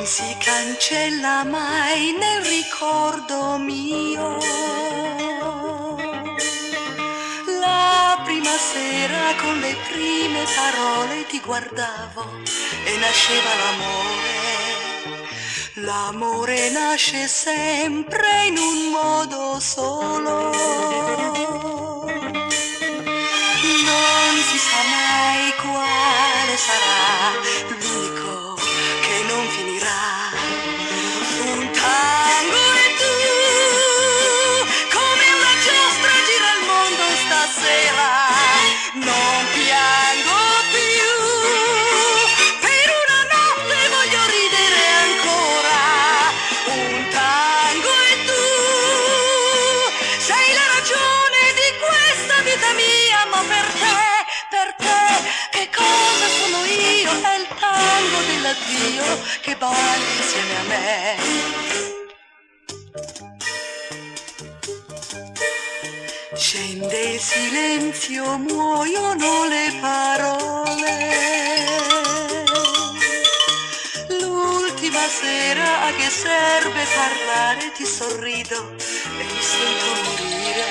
si cancella mai nel ricordo mio. La prima sera con le prime parole ti guardavo e nasceva l'amore. L'amore nasce sempre in un modo solo. Non si sa mai quale sarà l'unico che non finirà. Un tango e tu, come una giostra gira il mondo stasera. Non piango più, per una notte voglio ridere ancora. Un tango e tu, sei la ragione di questa vita mia, ma per te, che cosa sono io? È il tango dell'addio che balli insieme a me. Scende il silenzio, muoiono le parole. L'ultima sera a che serve parlare? Ti sorrido e mi sento morire.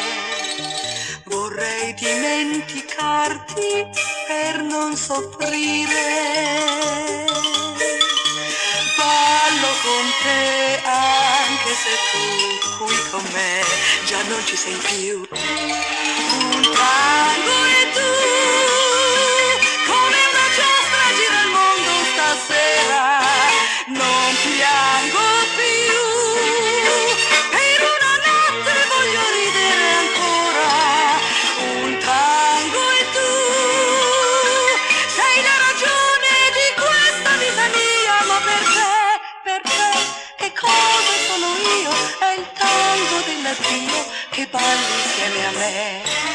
Vorrei dimenticarti per non soffrire. Ballo con te anche se tu qui con me già non ci sei più. Un tango e tu, come una giostra gira il mondo stasera. Non piango più, per una notte voglio ridere ancora. Un tango e tu, sei la ragione di questa vita mia, ma per te, che cosa sono io? È il tango dell'addio che balli insieme a me.